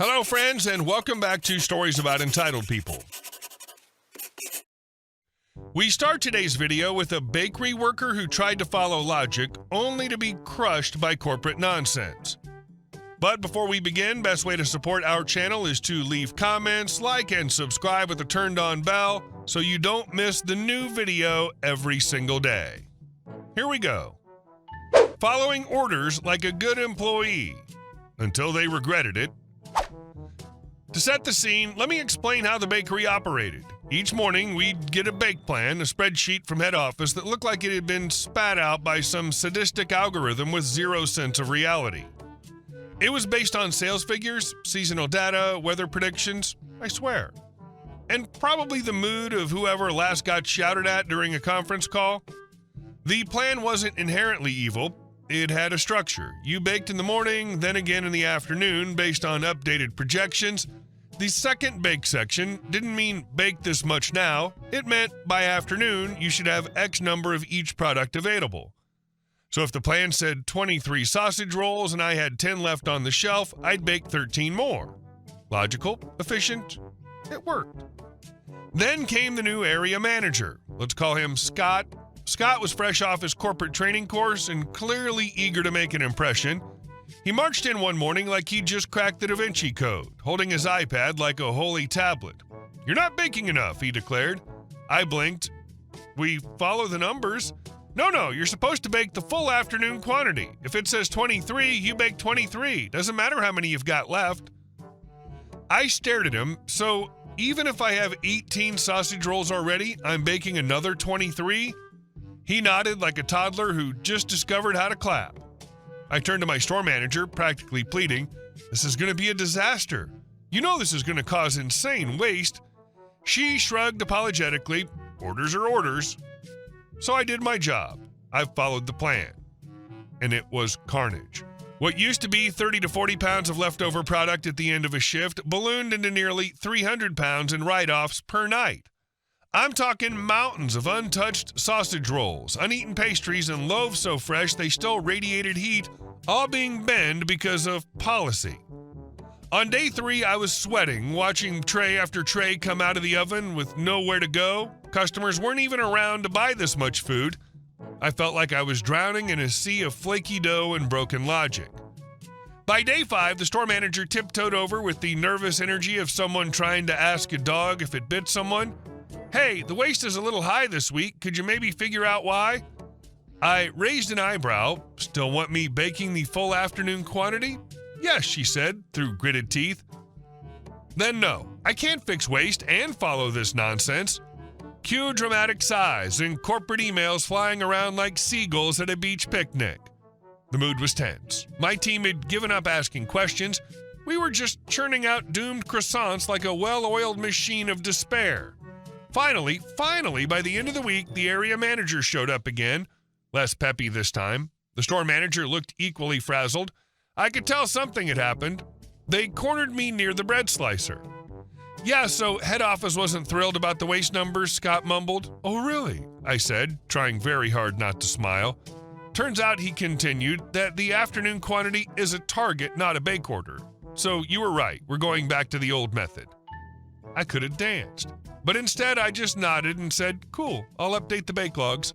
Hello, friends, and welcome back to Stories About Entitled People. We start today's video with a bakery worker who tried to follow logic only to be crushed by corporate nonsense. But before we begin, best way to support our channel is to leave comments, like, and subscribe with a turned-on bell so you don't miss the new video every single day. Here we go. Following orders like a good employee until they regretted it. To set the scene, let me explain how the bakery operated. Each morning, we'd get a bake plan, a spreadsheet from head office that looked like it had been spat out by some sadistic algorithm with zero sense of reality. It was based on sales figures, seasonal data, weather predictions, I swear. And probably the mood of whoever last got shouted at during a conference call. The plan wasn't inherently evil. It had a structure. You baked in the morning, then again in the afternoon based on updated projections. The second bake section didn't mean bake this much now. It meant by afternoon you should have X number of each product available. So if the plan said 23 sausage rolls and I had 10 left on the shelf, I'd bake 13 more. Logical, efficient, it worked. Then came the new area manager. Let's call him Scott. Scott was fresh off his corporate training course and clearly eager to make an impression. He marched in one morning like he'd just cracked the Da Vinci Code, holding his iPad like a holy tablet. "You're not baking enough," he declared. I blinked. "We follow the numbers." No, you're supposed to bake the full afternoon quantity. If it says 23, you bake 23. Doesn't matter how many you've got left." I stared at him. "So even if I have 18 sausage rolls already, I'm baking another 23? He nodded like a toddler who just discovered how to clap. I turned to my store manager, practically pleading, "This is going to be a disaster. You know this is going to cause insane waste." She shrugged apologetically. Orders are orders. So I did my job. I followed the plan. And it was carnage. What used to be 30 to 40 pounds of leftover product at the end of a shift ballooned into nearly 300 pounds in write-offs per night. I'm talking mountains of untouched sausage rolls, uneaten pastries, and loaves so fresh they still radiated heat, all being banned because of policy. On day 3, I was sweating, watching tray after tray come out of the oven with nowhere to go. Customers weren't even around to buy this much food. I felt like I was drowning in a sea of flaky dough and broken logic. By day 5, the store manager tiptoed over with the nervous energy of someone trying to ask a dog if it bit someone. "Hey, the waste is a little high this week. Could you maybe figure out why?" I raised an eyebrow. "Still want me baking the full afternoon quantity?" "Yes," she said through gritted teeth. "Then no, I can't fix waste and follow this nonsense." Cue dramatic sighs and corporate emails flying around like seagulls at a beach picnic. The mood was tense. My team had given up asking questions. We were just churning out doomed croissants like a well-oiled machine of despair. Finally, by the end of the week, the area manager showed up again. Less peppy this time. The store manager looked equally frazzled. I could tell something had happened. They cornered me near the bread slicer. "Yeah, so head office wasn't thrilled about the waste numbers," Scott mumbled. "Oh, really?" I said, trying very hard not to smile. "Turns out," he continued, "that the afternoon quantity is a target, not a bake order. So you were right, we're going back to the old method." I could have danced. But instead, I just nodded and said, "Cool, I'll update the bake logs."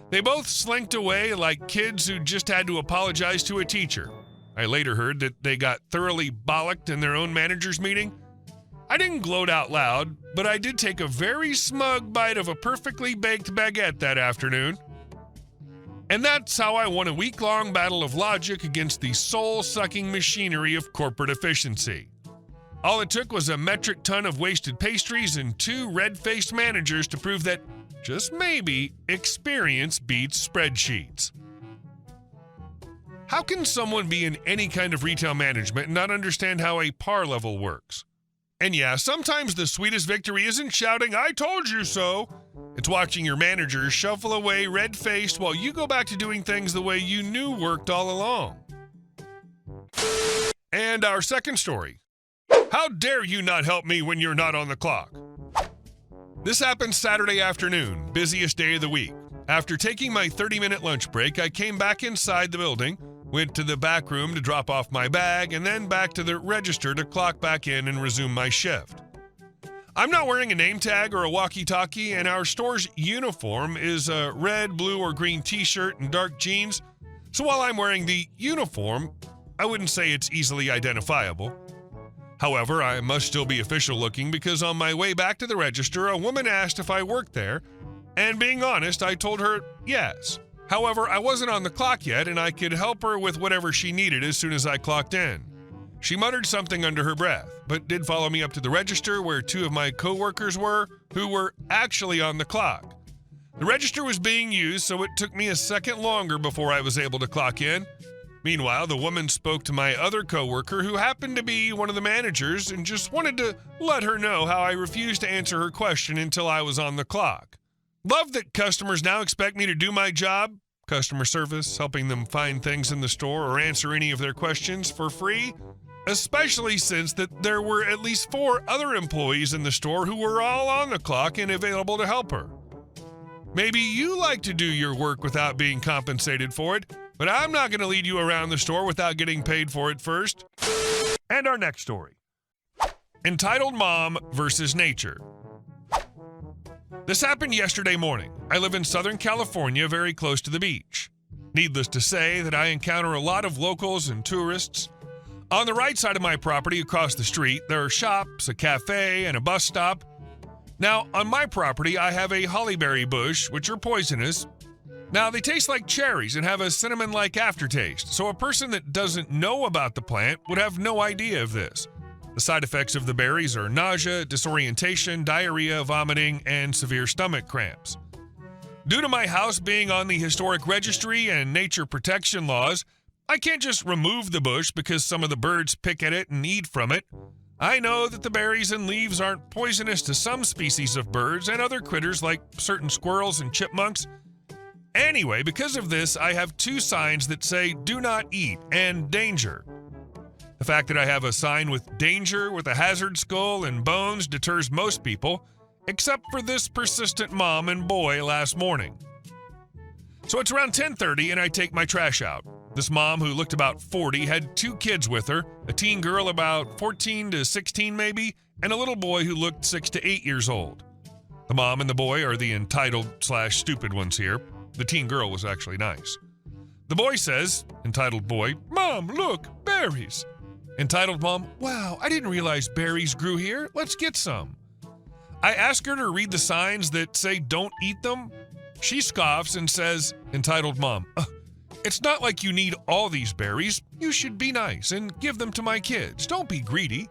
They both slinked away like kids who just had to apologize to a teacher. I later heard that they got thoroughly bollocked in their own manager's meeting. I didn't gloat out loud, but I did take a very smug bite of a perfectly baked baguette that afternoon. And that's how I won a week-long battle of logic against the soul-sucking machinery of corporate efficiency. All it took was a metric ton of wasted pastries and 2 red-faced managers to prove that, just maybe, experience beats spreadsheets. How can someone be in any kind of retail management and not understand how a par level works? And yeah, sometimes the sweetest victory isn't shouting, "I told you so." It's watching your managers shuffle away red-faced while you go back to doing things the way you knew worked all along. And our second story. How dare you not help me when you're not on the clock? This happened Saturday afternoon, busiest day of the week. After taking my 30-minute lunch break, I came back inside the building. went to the back room to drop off my bag, and then back to the register to clock back in and resume my shift. I'm not wearing a name tag or a walkie-talkie, and our store's uniform is a red, blue, or green t-shirt and dark jeans. So while I'm wearing the uniform, I wouldn't say it's easily identifiable. However, I must still be official looking because on my way back to the register, a woman asked if I worked there, and being honest, I told her yes. However, I wasn't on the clock yet, and I could help her with whatever she needed as soon as I clocked in. She muttered something under her breath, but did follow me up to the register where two of my coworkers were, who were actually on the clock. The register was being used, so it took me a second longer before I was able to clock in. Meanwhile, the woman spoke to my other coworker, who happened to be one of the managers, and just wanted to let her know how I refused to answer her question until I was on the clock. Love that customers now expect me to do my job, customer service, helping them find things in the store or answer any of their questions for free. Especially since that there were at least 4 other employees in the store who were all on the clock and available to help her. Maybe you like to do your work without being compensated for it, but I'm not going to lead you around the store without getting paid for it first. And our next story. Entitled Mom versus Nature. This happened yesterday morning. I live in Southern California, very close to the beach. Needless to say that I encounter a lot of locals and tourists. On the right side of my property across the street, there are shops, a cafe, and a bus stop. Now, on my property, I have a hollyberry bush, which are poisonous. Now, they taste like cherries and have a cinnamon-like aftertaste, so a person that doesn't know about the plant would have no idea of this. The side effects of the berries are nausea, disorientation, diarrhea, vomiting, and severe stomach cramps. Due to my house being on the historic registry and nature protection laws, I can't just remove the bush because some of the birds pick at it and eat from it. I know that the berries and leaves aren't poisonous to some species of birds and other critters like certain squirrels and chipmunks. Anyway, because of this, I have 2 signs that say "Do not eat" and "Danger." The fact that I have a sign with "Danger" with a hazard skull and bones deters most people, except for this persistent mom and boy last morning. So it's around 10:30 and I take my trash out. This mom, who looked about 40, had 2 kids with her, a teen girl about 14 to 16 maybe, and a little boy who looked 6 to 8 years old. The mom and the boy are the entitled/stupid ones here. The teen girl was actually nice. The boy says, entitled boy, "Mom, look, berries." Entitled mom, "Wow, I didn't realize berries grew here. Let's get some." I ask her to read the signs that say "Don't eat them." She scoffs and says, entitled mom, "It's not like you need all these berries. You should be nice and give them to my kids. Don't be greedy."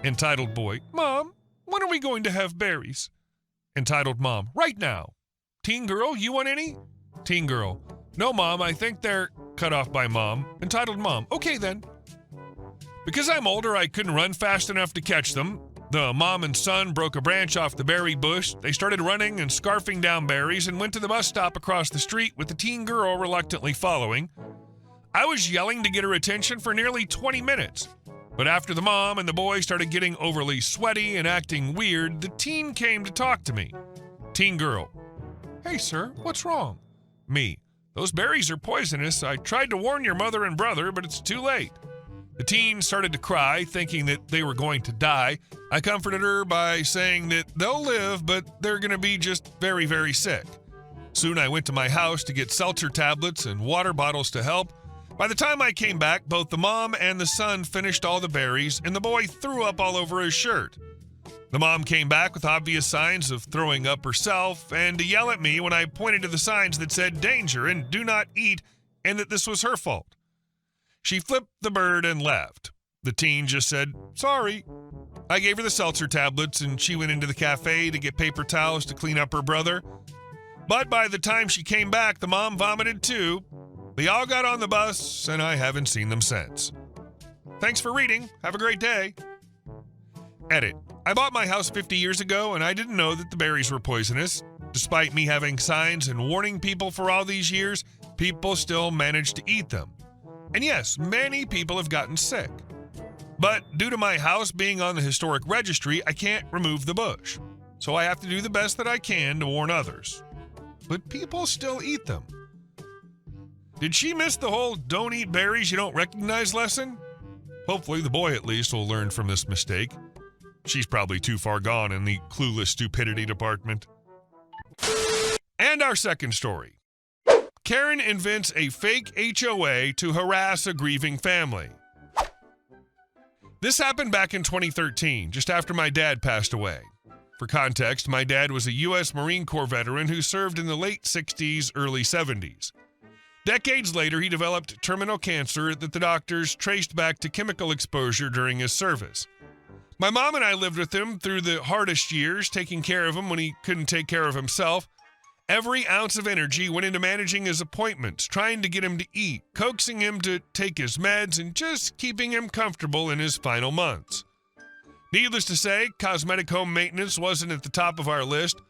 Entitled boy, "Mom, when are we going to have berries?" Entitled mom, "Right now." Teen girl, "You want any?" Teen girl, "No, Mom, I think they're..." Cut off by mom. Entitled mom, "Okay then." Because I'm older, I couldn't run fast enough to catch them. The mom and son broke a branch off the berry bush. They started running and scarfing down berries and went to the bus stop across the street with the teen girl reluctantly following. I was yelling to get her attention for nearly 20 minutes. But after the mom and the boy started getting overly sweaty and acting weird, the teen came to talk to me. Teen girl, "Hey, sir, what's wrong?" Me, "Those berries are poisonous. I tried to warn your mother and brother, but it's too late." The teen started to cry, thinking that they were going to die. I comforted her by saying that they'll live, but they're going to be just very, very sick. Soon I went to my house to get seltzer tablets and water bottles to help. By the time I came back, both the mom and the son finished all the berries, and the boy threw up all over his shirt. The mom came back with obvious signs of throwing up herself, and to yell at me when I pointed to the signs that said "Danger" and "Do not eat," and that this was her fault. She flipped the bird and left. The teen just said, "Sorry." I gave her the seltzer tablets, and she went into the cafe to get paper towels to clean up her brother. But by the time she came back, the mom vomited too. They all got on the bus, and I haven't seen them since. Thanks for reading. Have a great day. Edit. I bought my house 50 years ago, and I didn't know that the berries were poisonous. Despite me having signs and warning people for all these years, people still managed to eat them. And yes, many people have gotten sick. But due to my house being on the historic registry, I can't remove the bush. So I have to do the best that I can to warn others. But people still eat them. Did she miss the whole don't eat berries you don't recognize lesson? Hopefully the boy at least will learn from this mistake. She's probably too far gone in the clueless stupidity department. And our second story. Karen invents a fake HOA to harass a grieving family. This happened back in 2013, just after my dad passed away. For context, my dad was a U.S. Marine Corps veteran who served in the late 60s, early 70s. Decades later, he developed terminal cancer that the doctors traced back to chemical exposure during his service. My mom and I lived with him through the hardest years, taking care of him when he couldn't take care of himself. Every ounce of energy went into managing his appointments, trying to get him to eat, coaxing him to take his meds, and just keeping him comfortable in his final months. Needless to say, cosmetic home maintenance wasn't at the top of our list.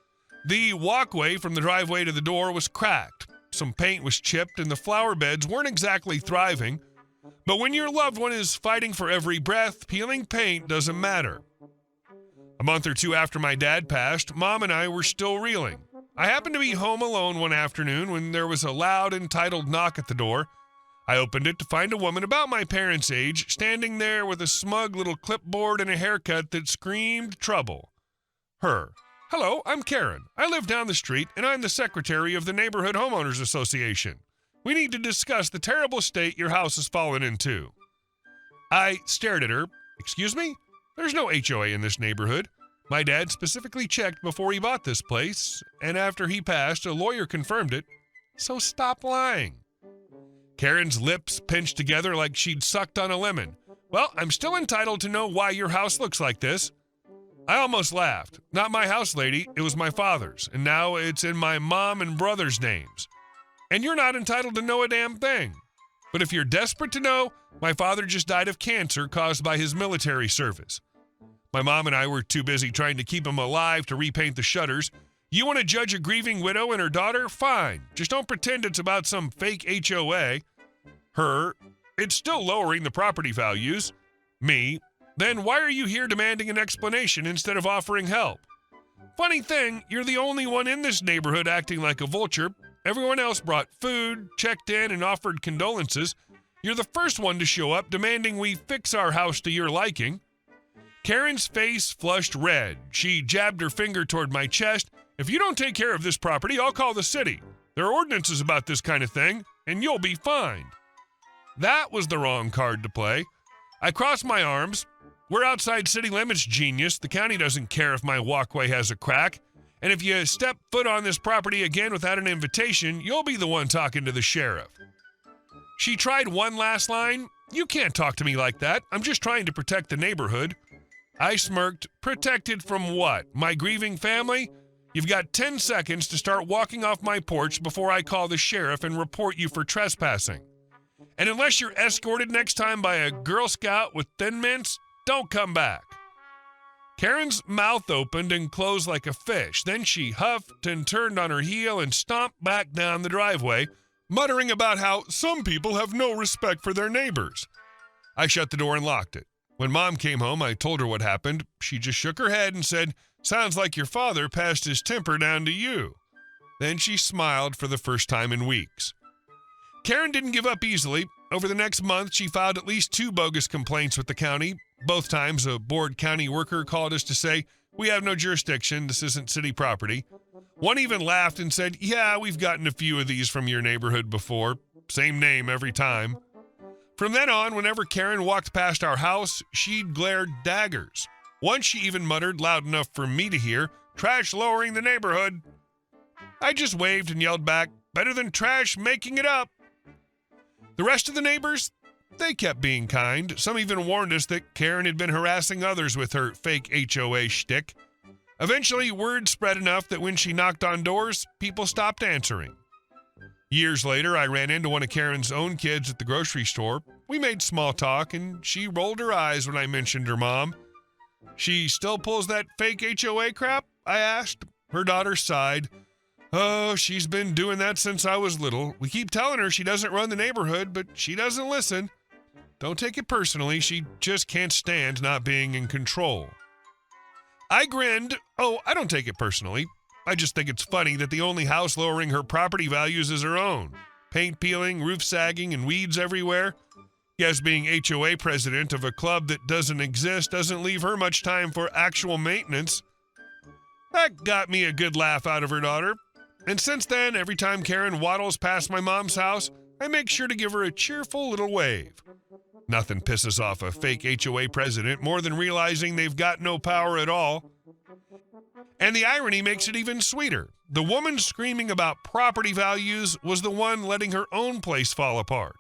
The walkway from the driveway to the door was cracked. Some paint was chipped, and the flower beds weren't exactly thriving. But when your loved one is fighting for every breath, peeling paint doesn't matter. A month or two after my dad passed, Mom and I were still reeling. I happened to be home alone one afternoon when there was a loud, entitled knock at the door. I opened it to find a woman about my parents' age standing there with a smug little clipboard and a haircut that screamed trouble. Her. "Hello, I'm Karen. I live down the street, and I'm the secretary of the Neighborhood Homeowners Association. We need to discuss the terrible state your house has fallen into." I stared at her. "Excuse me? There's no HOA in this neighborhood. My dad specifically checked before he bought this place, and after he passed, a lawyer confirmed it. So stop lying." Karen's lips pinched together like she'd sucked on a lemon. "Well, I'm still entitled to know why your house looks like this." I almost laughed. Not my house, lady. It was my father's, and now it's in my mom and brother's names. And you're not entitled to know a damn thing. But if you're desperate to know, my father just died of cancer caused by his military service. My mom and I were too busy trying to keep him alive to repaint the shutters. You want to judge a grieving widow and her daughter? Fine. Just don't pretend it's about some fake HOA. Her. It's still lowering the property values. Me. Then why are you here demanding an explanation instead of offering help? Funny thing, you're the only one in this neighborhood acting like a vulture. Everyone else brought food, checked in, and offered condolences. You're the first one to show up demanding we fix our house to your liking. Karen's face flushed red. She jabbed her finger toward my chest. "If you don't take care of this property, I'll call the city. There are ordinances about this kind of thing, and you'll be fined." That was the wrong card to play. I crossed my arms. "We're outside city limits, genius. The county doesn't care if my walkway has a crack. And if you step foot on this property again without an invitation, you'll be the one talking to the sheriff." She tried one last line. "You can't talk to me like that. I'm just trying to protect the neighborhood." I smirked. "Protected from what? My grieving family? You've got 10 seconds to start walking off my porch before I call the sheriff and report you for trespassing. And unless you're escorted next time by a Girl Scout with Thin Mints, don't come back." Karen's mouth opened and closed like a fish. Then she huffed and turned on her heel and stomped back down the driveway, muttering about how some people have no respect for their neighbors. I shut the door and locked it. When Mom came home, I told her what happened. She just shook her head and said, "Sounds like your father passed his temper down to you." Then she smiled for the first time in weeks. Karen didn't give up easily. Over the next month, she filed at least 2 bogus complaints with the county. Both times, a bored county worker called us to say, "We have no jurisdiction, this isn't city property." One even laughed and said, "Yeah, we've gotten a few of these from your neighborhood before. Same name every time." From then on, whenever Karen walked past our house, she'd glared daggers. Once she even muttered loud enough for me to hear, "Trash lowering the neighborhood." I just waved and yelled back, "Better than trash making it up." The rest of the neighbors, they kept being kind. Some even warned us that Karen had been harassing others with her fake HOA shtick. Eventually, word spread enough that when she knocked on doors, people stopped answering. Years later, I ran into one of Karen's own kids at the grocery store. We made small talk, and she rolled her eyes when I mentioned her mom. "She still pulls that fake HOA crap?" I asked. Her daughter sighed. "Oh, she's been doing that since I was little. We keep telling her she doesn't run the neighborhood, but she doesn't listen. Don't take it personally. She just can't stand not being in control." I grinned. "Oh, I don't take it personally. I just think it's funny that the only house lowering her property values is her own. paint peeling, roof sagging, and weeds everywhere. Yes, being HOA president of a club that doesn't exist doesn't leave her much time for actual maintenance. That got me a good laugh out of her daughter. And since then, every time Karen waddles past my mom's house, I make sure to give her a cheerful little wave. Nothing pisses off a fake HOA president more than realizing they've got no power at all. And the irony makes it even sweeter. The woman screaming about property values was the one letting her own place fall apart.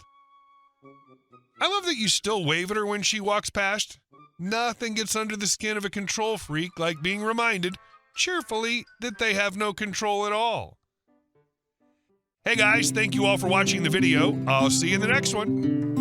I love that you still wave at her when she walks past. Nothing gets under the skin of a control freak like being reminded, cheerfully, that they have no control at all. Hey guys, thank you all for watching the video. I'll see you in the next one.